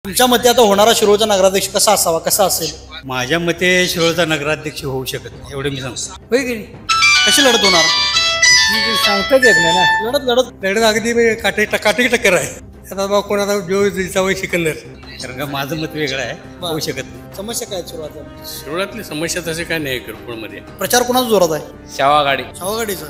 तुमच्या मते आता होणारा शिरोळचा नगराध्यक्ष कसा असावा, कसा असेल? माझ्या मते शिरोळचा नगराध्यक्ष होऊ शकत नाही, एवढं मी सांगतो. होय की नाही? कशी लढत होणार? सांगताच येत नाही ना. लढत लढत लढत अगदी काटे टक्कर आहे. आता बा कोणाचा जो जावं सिकंदर. कारण का माझं मत वेगळं आहे, होऊ शकत नाही. समस्या काय सुरुवात? शिरोळातली समस्या तसे काय नाही किरकोळमध्ये. प्रचार कोणाचा जोरात आहे? शावागाडी शाहूगाडीचा.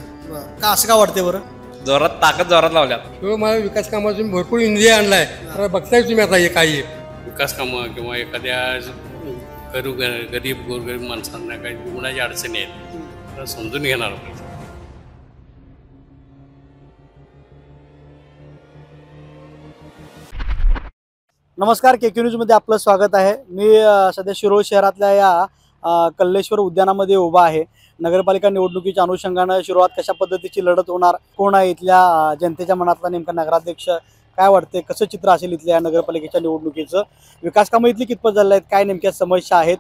का असं का वाटते बरं? जोरात लावल्या. तो मला विकास कामातून भरपूर इंद्रिय आणलाय. आता बघताय तुम्ही आता हे काही विकास कामं किंवा एखाद्या गरीब गोरगरीब माणसांना काही गुणाची अडचणी आहेत तर समजून घेणार पाहिजे. नमस्कार, केके न्यूजमध्ये आपलं स्वागत आहे. मी सध्या शिरोळ शहरातल्या या कल्लेश्वर उद्यानामध्ये उभा आहे. नगरपालिका निवडणुकीच्या अनुषंगानं शिरोळात कशा पद्धतीची लढत होणार, कोण आहे इथल्या जनतेच्या मनातला नेमका नगराध्यक्ष, काय वाटते, कसं चित्र असेल इथल्या नगरपालिकेच्या निवडणुकीचं, विकास कामं इथली कितपत झाले आहेत, काय नेमक्या समस्या आहेत,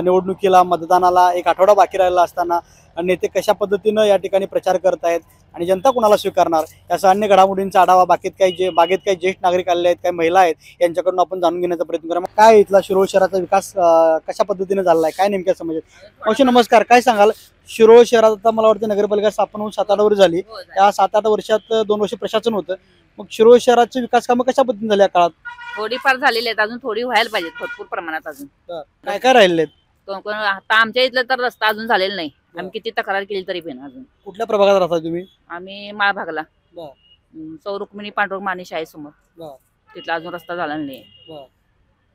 निवडणुकीला मतदानाला एक आठवडा बाकी राहिला असताना नेते कशा पद्धतीनं या ठिकाणी प्रचार करत आहेत आणि जनता कुणाला स्वीकारणार, याचा अन्य घडामोडींचा आढावा बागेत काही ज्येष्ठ नागरिक आलेले आहेत, काही महिला आहेत, यांच्याकडून आपण जाणून घेण्याचा प्रयत्न करा. काय इथला शिरोळ शहराचा विकास कशा पद्धतीने झाला आहे, काय नेमक्या समस्या? मावशी नमस्कार, काय सांगाल? शिरोळ शहरात आता मला वाटतं नगरपालिका स्थापन होऊन 7-8 वर्ष झाली. त्या 7-8 वर्षात 2 वर्ष प्रशासन होतं. मग शिरोळ शहराचे विकास कामं कशा पद्धतीने झाली या काळात? थोडीफार झालेली आहेत, अजून थोडी व्हायला पाहिजे, भरपूर प्रमाणात अजून. काय काय राहिले आहेत? कोण आता आमच्या इथलं तर रस्ता अजून झालेला नाही. आम्ही किती तक्रार केली तरी पण अजून. कुठल्या प्रभागात राहता तुम्ही? आम्ही माळ भागला सौ रुक्मिणी पांडुरंग माने शाळेसमोर. तिथला अजून रस्ता झाला नाही.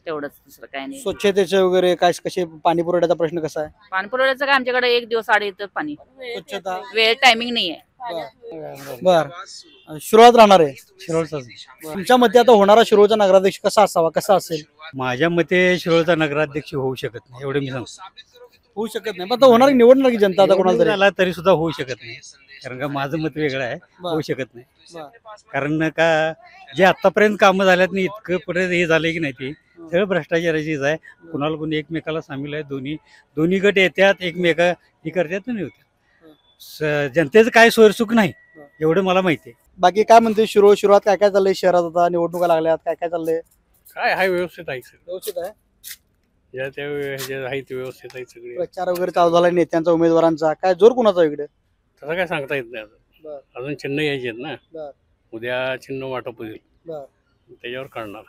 तेवढंच, दुसरं काय नाही. स्वच्छतेचे वगैरे काय, कसे पाणी पुरवठ्याचा प्रश्न कसा आहे? पाणी पुरवठ्याचं काय आमच्याकडे 1 दिवस आड येतं पाणी. स्वच्छता वेळ टायमिंग नाहीये. बर, शिरोळात राहणार आहे. शिरोळचाच. तुमच्या मते आता होणारा शिरोळचा नगराध्यक्ष कसा असावा, कसा असेल? माझ्या मते शिरोळचा नगराध्यक्ष होऊ शकत नाही, एवढं मी सांगतो. होऊ शकत नाही, पण आता होणार, निवडणार की जनता आता कोणाला तरी? झाला तरी सुद्धा होऊ शकत नाही, कारण का माझं मत वेगळं आहे, होऊ शकत नाही. कारण का जे आतापर्यंत कामं झाल्यात नाही, इतकं पर्यंत हे झालंय की नाही, ती सगळं भ्रष्टाचाराचीच आहे. कुणाला कोणी एकमेकाला सामील आहे. दोन्ही गट येतात, एकमेका हे करतात नाही होत्या. जनतेचं काय सोयीसुख नाही, एवढं मला माहिती आहे. बाकी काय म्हणते शिरोळात काय काय चाललंय? शहरात आता निवडणुका लागल्यात, काय काय चाललंय? काय आहे व्यवस्थित आहे सगळं. व्यवस्थित आहे. ज्या त्या आहे ते व्यवस्थित आहे सगळे. प्रचार वगैरे चालू झालाय नेत्यांचा, उमेदवारांचा. काय जोर कुणाचा इकडे? तसं काय सांगता येत नाही अजून. अजून चिन्ह यायचे आहेत ना. उद्या चिन्ह वाटप होईल, त्याच्यावर कळणार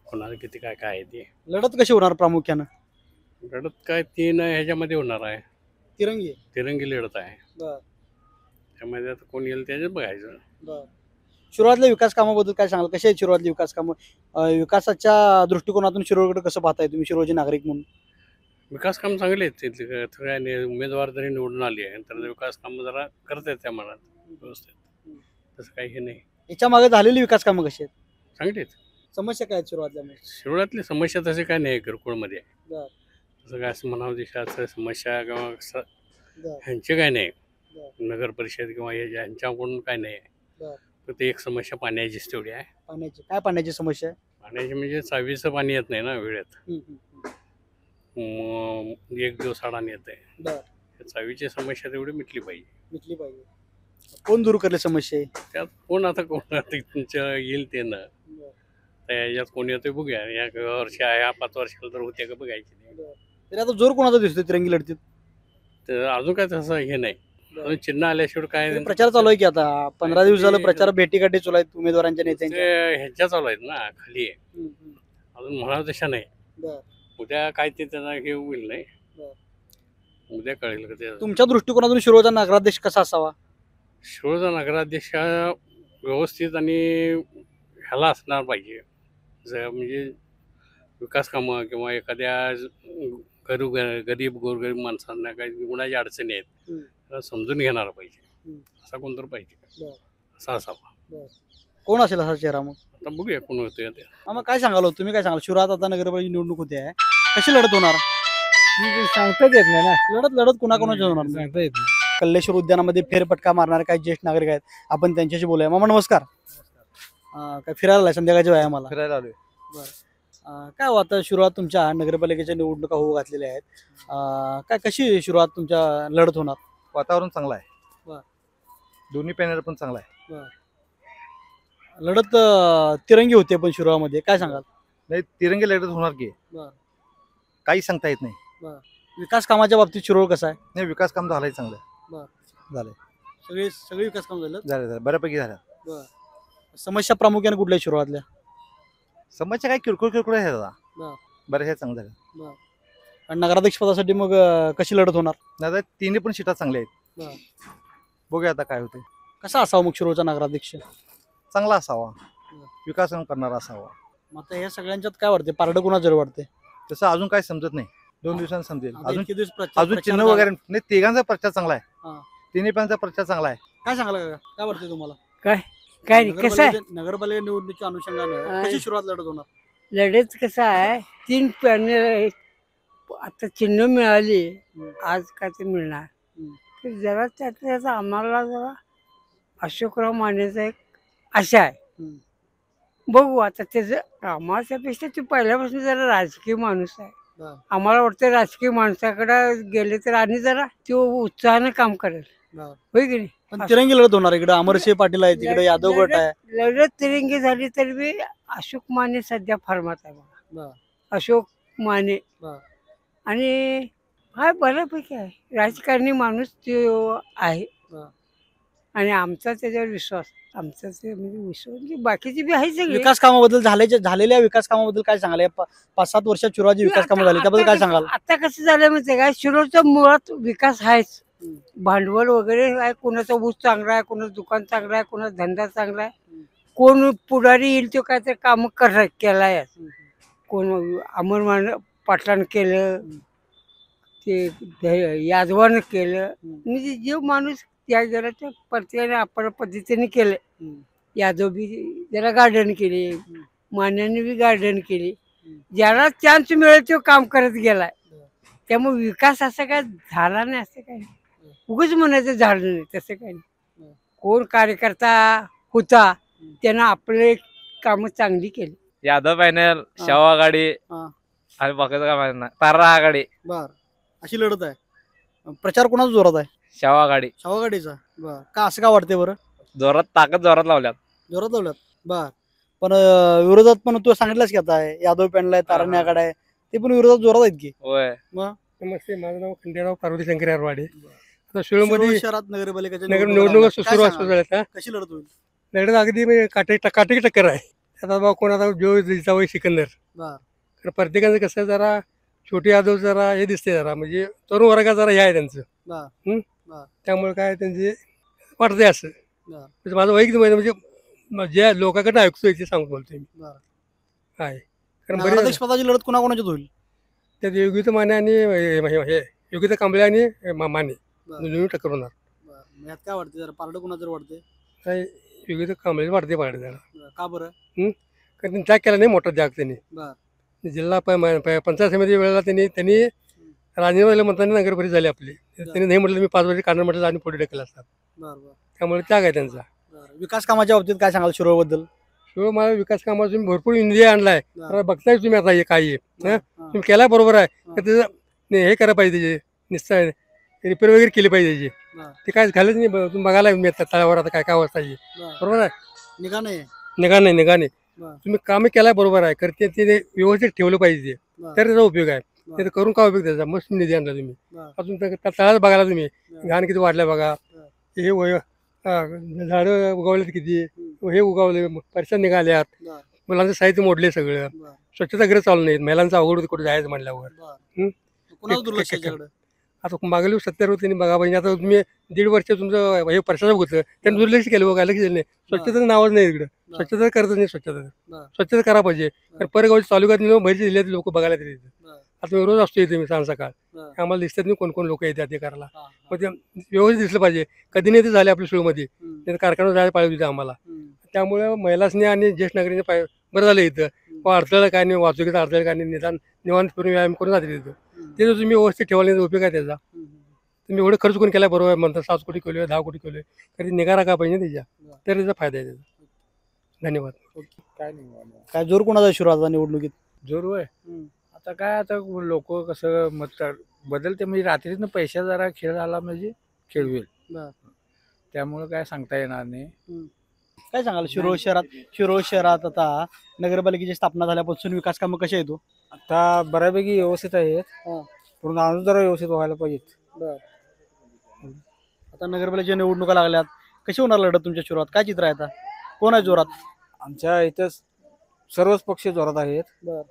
कोणाला किती काय काय आहे ते. लढत कशी होणार प्रामुख्यानं? लढत काय 3 ह्याच्यामध्ये होणार आहे. तिरंगी लढत आहे. त्यामध्ये आता कोण येईल त्याच्यात बघायचं. शिरोळातल्या विकास कामाबद्दल काय सांगाल? कसे आहेत शिरोळातले विकास कामं? विकासाच्या दृष्टिकोनातून शिरोळकडे कसं पाहताय तुम्ही, शिरोळचे नागरिक म्हणून? विकास काम चांगले आहेत तिथले. सगळ्या उमेदवार जरी निवडून आली आहे तर विकास काम जरा करत आहेत त्या मनात व्यवस्थित. तसं काही हे नाही. याच्या मागे झालेली विकास कामं कशी आहेत? चांगली आहेत. समस्या काय आहेत शिरोळातल्या? शिरोळातली समस्या तसे काय नाही किरकोळमध्ये. तसं काय असं म्हणावं देशाचं समस्या किंवा कसं ह्यांचे काय नाही. नगर परिषद किंवा ह्यांच्याकडून काय नाही. फक्त एक समस्या पाण्याचीच तेवढी आहे. पाण्याची काय? पाण्याची समस्या आहे? पाण्याची म्हणजे 24चं पाणी येत नाही ना वेळेत. 1 दिवस अडाणी येत आहे. 24ची समस्या तेवढी मिटली पाहिजे. कोण दूर करले समस्या? त्यात कोण आता तुमच्या येईल ते ना. याच्यात कोण येतोय बघूया. या वर्षी आहे, 5 वर्षाला तर होत्या का बघायची नाही. तरी आता जोर कोणाचा दिसतोय तिरंगी लढतीत? तर अजून काय तसं हे नाही. अजून चिन्ह आल्याशिवाय काय. प्रचार चालू आहे की आता 15 दिवस झालं प्रचार, भेटीगाठी चालू आहेत उमेदवारांच्या, नेत्यांच्या. ह्याच्या चालू आहेत ना खाली आहे. अजून म्हणावं तशा नाही. उद्या काय ते त्यांना हे होईल नाही. उद्या कळेल का ते. तुमच्या दृष्टिकोनातून शिरोळचा नगराध्यक्ष कसा असावा? शिरोळचा नगराध्यक्ष व्यवस्थित आणि ह्याला असणार पाहिजे. म्हणजे विकास कामं किंवा एखाद्या गरीब गोरगरीब माणसांना काही गुणाची अडचणी आहेत त्याला समजून घेणार पाहिजे. असा कोणतर पाहिजे, असा असावा. कोण असेल असा चेहरा? मग आता बघूया कोण होतोय ते. मग काय सांगाल तुम्ही, काय सांगाल? शिरोळात आता नगरपालिका निवडणूक होते आहे, कशी लढत होणार? सांगताच येत नाही ना. लढत कुणाकोणाची होणार? सांगता येत नाही. कल्लेश्वर उद्यानामध्ये फेरफटका मारणारे काही ज्येष्ठ नागरिक आहेत, आपण त्यांच्याशी बोलूया. मामा नमस्कार. काय फिरायला आलाय? संध्याकाळच्या वेळा मला फिरायला आलोय. काय आता शिरोळात तुमच्या नगरपालिकेच्या निवडणुका होऊ घातलेल्या आहेत, काय कशी शिरोळात तुमच्या लढत होणार? वातावरण चांगलं आहे. दोन्ही पॅनल पण चांगला आहे. लढत तिरंगी होते पण शिरोळामध्ये, काय सांगाल? नाही तिरंगी लढत होणार की बरं. काही सांगता येत नाही. विकास कामाच्या बाबतीत शिरोळ कसा आहे? नाही विकास काम झालंय चांगलं. बरं. झालंय सगळे विकास काम झालं. झालं बऱ्यापैकी झालं. समस्या प्रामुख्याने कुठल्या शिरोळातल्या? समस्या काय किरकोळ आहे दादा. बरं. बऱ्याचशा चांगलं झालं. आणि नगराध्यक्ष पदासाठी मग कशी लढत होणार? दादा तिन्ही पण सीटा चांगल्या बरं. आहेत. बघूया आता काय होते. कसा असावा मग शिरोळचा नगराध्यक्ष? चांगला असावा, विकास करणारा असावा. मग आता या सगळ्यांच्यात काय वाटते, पारडं कुणा जर वाटते? तसं अजून काय समजत नाही. 2 दिवसांनी समजेल. आता अजून इतके दिवस प्रचार चिन्ह झाला. वगैरे नाही. तिघांचा प्रचार चांगला हा. आहे. तिन्ही पॅनचा प्रचार चांगला आहे. काय सांगाल काका? काय वाटते तुम्हाला? काय नाही, कसं आहे नगरपालिका निवडणुकीच्या अनुषंगाने कशी सुरुवात लढत होणार? लढत कसं आहे, 3 पॅनल आता चिन्ह मिळाली, आज काय ते मिळणार तर जरा त्यातल्या आम्हाला जरा अशोकराव मानेचा एक आशा आहे. बघू आता त्याचं कामाच्यापेक्षा ते पहिल्यापासून जरा राजकीय माणूस आहे. आम्हाला वाटतं राजकीय माणसाकडे गेले तर आणि जरा तो उत्साहानं काम करेल. होय की नाही? पण तिरंगी लढत होणार. इकडे अमरसिंह पाटील आहे, तिकडे यादव गट आहे. लढत तिरंगी झाली तरी बी अशोक माने सध्या फॉर्मात आहे बघा. अशोक माने आणि हा बऱ्यापैकी आहे, राजकारणी माणूस तो आहे. आणि आमचा त्याच्यावर विश्वास, आमचा ते म्हणजे विश्वास म्हणजे बाकीची बी आहे सगळी. विकास कामाबद्दल झालेल्या विकास कामाबद्दल काय सांगाल? 5-7 वर्षात शिरोळची विकास कामं झाली, त्याबद्दल काय सांगाल? आता कसं झालं माहितीये का, शिरोळचा मुळात विकास आहेच. भांडवल वगैरे आहे, कोणाचा ऊस चांगला आहे, कोणाचं दुकान चांगलं आहे, कोणाचा धंदा चांगला आहे. कोण पुढारी येईल तो काय तर काम केलाय. कोण अमरमान पाटलानं केलं, ते यादवानं केलं, म्हणजे जो माणूस त्या जरा त्या प्रत्येकाने आपल्या पद्धतीने केलं. यादव बी जरा गार्डन केली, मान्याने बी गार्डन केली. ज्याला चान्स मिळेल तो काम करत गेलाय. त्यामुळे विकास असं काय झाला नाही, असं काय उगाच म्हणायचं झालं नाही, तसं काही नाही. कोण कार्यकर्ता होता त्यानं आपले काम चांगली केली. यादव पॅनल, शाहू आघाडी आणि बाकीचं काय माहिती नाही. तारा आघाडी, बर, अशी लढत आहे. प्रचार कोणाचा जोरात आहे? शाहू आघाडी शाहूवाडीचा. बर, का असं का वाटते बरं? जोरात लावल्यात. जोरात लावल्यात. बर, पण विरोधात पण तू सांगितलंस की आता यादव पॅनल आहे, ताराणी आघाडी आहे, ते पण विरोधात जोरात आहेत की? होय. नमस्ते, माझं नाव खंडेराव पार्वती शंकर यारवाडे. आता शिरोळ शिरोळमध्ये शहरात नगरपालिकेच्या निवडणुका काय सुरू सांगाल? असतात. कशी लढत होईल? लढत अगदी म्हणजे काटेकी टक्कर आहे. आता बाबा कोण आता जो जिजाबाई सिकंदर, बर, तर प्रत्येकाचं कसं जरा छोटे यादव जरा हे दिसते, जरा म्हणजे तरुण वर्गात जरा हे आहे त्यांचं. बर, त्यामुळे काय त्यांचे वाटतंय असं. बर. म्हणजे माझं वैयक्तिक मत म्हणजे ज्या लोकांकडे ऐकतोय ते सांगू बोलतोय मी. बर. आहे कारण नगराध्यक्ष बरे पदाची लढत कोणाकोणाच्यात होईल? त्यात योगिता माने आणि हे योगिता कांबळे आणि माने बर. दोन्ही टक्कर होणार. बर, मग यात काय वाटते? जरा पारडं कोणाचं जर वाटते? काय योगिता कांबळे वाढते पाडे जरा, बर, का बरं? कारण त्यांनी त्याग केला नाही मोठा त्याग त्यांनी. बर, जिल्हा पंचायत समिती वेळेला त्यांनी राजीनामा म्हणताना नगर परिषद झाली आपली. त्यांनी नाही म्हटलं मी 5 वर्ष काढणार म्हटलं आणि पुढे ढकलला असतात. बर, बर, त्यामुळे त्याग आहे त्यांचा. बर. विकास कामाच्या बाबतीत काय सांगाल शिरोळ बद्दल? शिवाय मला विकास कामाचा तुम्ही भरपूर निधी आणलाय. आता बघताय तुम्ही आता हे काय आहे. हा. तुम्ही केला बरोबर आहे. तर त्याचं हे करायला पाहिजे, त्याचे निश्चय रिपेअर वगैरे केली पाहिजे त्याची. हा. ते काय झालंच नाही. तुम्ही बघायला मी आता तळावर आता काय काय अवस्था आहे. बर. बरोबर आहे. निघा नाही. निघा नाही. बर. तुम्ही काम केलाय बरोबर आहे. करते ते व्यवस्थित ठेवलं पाहिजे, बर. तर त्याचा उपयोग आहे. बर. ते करून काय उपयोग त्याचा? मस्त निधी आणला तुम्ही. बर. अजून तळाच बघायला तुम्ही बर. घाण किती वाढल्या बघा. हे झाडं उगवलेत किती, हे उगवले, परिसर निघाल्यात, बर. मुलांचं साहित्य मोडले सगळं. बर. स्वच्छतागृह चालू नाहीत. महिलांचं अवघड होतं कुठे जायचं म्हणल्यावर. बर. कोणाचं दुर्लक्ष आहे त्याच्याकडे? आता मागील 70 त्यांनी बघा पाहिजे. आता तुम्ही 1.5 वर्ष तुमचं हे परिसर बघितलं, त्यांनी दुर्लक्ष केलं बघा, लक्ष दिलं नाही. स्वच्छतेचं नावच नाही इकडं. स्वच्छता करतच नाही. स्वच्छता करा पाहिजे. तर परगावच्या तालुक्यात बाहेरच्या जिल्ह्यात लोक बघायला येतात इथं. आता मी रोज असतो इथे, मी सांग सकाळ आम्हाला दिसतात नाही कोण कोण लोक येतात ते करायला. मग ते व्यवस्थित दिसलं पाहिजे. कधी नाही ते झाले आपल्या शिरोळमध्ये. त्यात कारखाना जायला पाहिजे होते आम्हाला. त्यामुळे महिलांनी आणि ज्येष्ठ नागरिकांनी बरं झालं इथं. अडथळा काय नाही, वाहतुकीचा अडथळा काय नाही, निदान निवांत करून व्यायाम करून जाते तिथं. ते जर तुम्ही व्यवस्थित ठेवला नाही उपयोग आहे त्याचा. तुम्ही एवढं खर्च करून केला बरोबर म्हणतात, 7 कोटी केलोय, 10 कोटी केलोय, कधी निघा राखा पाहिजे त्याच्या, तर त्याचा फायदा आहे त्याचा. धन्यवाद. काय जोर कोणाचा आहे शिरोळाचा निवडणुकीत? जोर आहे. आता काय, आता लोक कसं मत बदलते म्हणजे रात्रीतनं पैसा जरा खेळ आला म्हणजे खेळवेल. बर. त्यामुळे काय सांगता येणार नाही. काय सांगाल शिरोळ शहरात आता नगरपालिकेची स्थापना झाल्यापासून विकास कामं कशी येतो? आता बऱ्यापैकी व्यवस्थित आहेत हा. पण अजून जरा व्यवस्थित व्हायला पाहिजेत. आता नगरपालिकेच्या निवडणुका लागल्यात, कशी होणार लढत तुमच्या शिरोळात? काय चित्र आहे आता? कोण आहे जोरात? आमच्या इथं सर्वच पक्ष जोरात आहेत बर.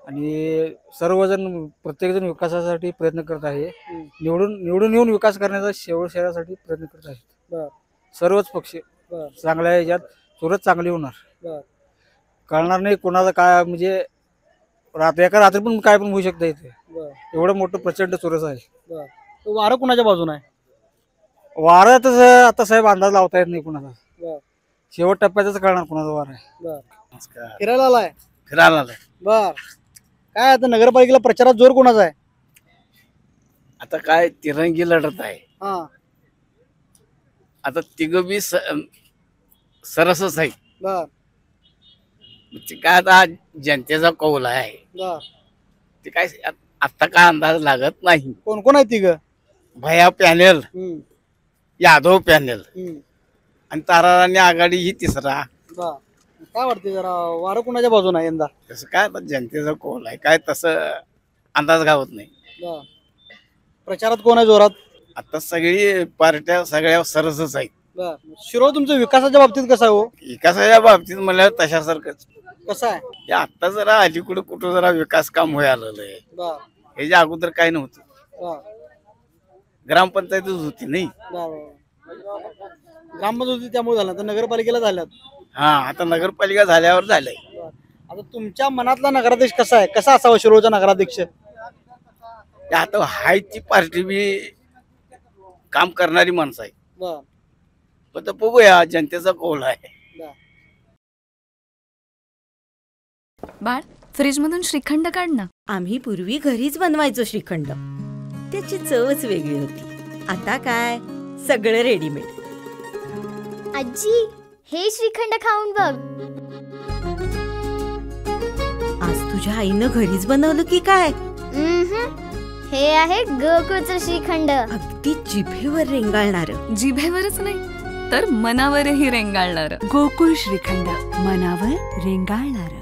आणि सर्वजण प्रत्येकजण विकासासाठी प्रयत्न करत आहे. हम्म. निवडून येऊन विकास करण्याचा शहरासाठी प्रयत्न करत आहेत. बर. सर्वच पक्ष बर. चांगल्या ह्याच्यात सुरत चांगली होणार. बर. कळणार नाही कोणाचं काय, म्हणजे एका रात्री पण काय पण होऊ शकतं इथे. बर. एवढं मोठं प्रचंड चुरस आहे. बर. तो वारं कुणाच्या बाजून आहे? वारा तसं आता साहेब अंदाज लावता येत नाही कुणाचा. बर. शेवट टप्प्यातच कळणार कुणाचा वार आहे. बर. फिरायला आलाय? फिरायला आलाय. बर. काय आता नगरपालिकेला प्रचारात जोर कोणाचा आहे? आता काय तिरंगी लढत आहे. हा. आता तिघं बी सरसच आहे. बर. ते काय आता जनतेचा कौल आहे. बर. ते काय आता काय अंदाज लागत नाही. कोण कोण आहे तिघ? भया पॅनेल, यादव पॅनेल आणि ताराराणी आघाडी ही तिसरा. बर. काय वाटते जरा वारं कुणाच्या बाजून आहे यंदा? तसं काय आता जनतेचा कौल आहे, काय तसं अंदाज गावत नाही. बर. प्रचारात कोण आहे जोरात? आता सगळी पार्ट्या सगळ्या सरसच आहेत. बर. शिरोळ तुमच्या विकासाच्या बाबतीत कसा आहे हो? विकासाच्या बाबतीत म्हणल्यावर तशासारखंच. कसा आहे? हे आता जरा अलीकडे कुठं जरा विकास काम व्हायला आहे. बर. ह्याच्या अगोदर काय नव्हतं. बर. ग्रामपंचायतच होती नाही. ग्रामपंचायत होती त्यामुळे झालं, तर नगरपालिकेला झाल्यात. हा, आता नगरपालिका झाल्यावर झालंय. आता तुमच्या मनातला नगराध्यक्ष कसा आहे? कसा असावा शिरोळचा नगराध्यक्ष? ते आता हाय ती पार्टी बी काम करणारी माणसं आहे. बर. पण तर बघूया, जनतेचा कौल आहे. बाळ, फ्रीजमधून श्रीखंड काढ ना. आम्ही पूर्वी घरीच बनवायचो श्रीखंड, त्याची चवच वेगळी होती. आता काय सगळं रेडीमेड. आजी, हे श्रीखंड खाऊन बघ. आज तुझ्या आईनं घरीच बनवलं की काय? हे आहे गोकुळचं श्रीखंड. अगदी जिभेवर रेंगाळणार. जिभेवरच नाही तर मनावरही रेंगाळणार. गोकुळ श्रीखंड, मनावर रेंगाळणार.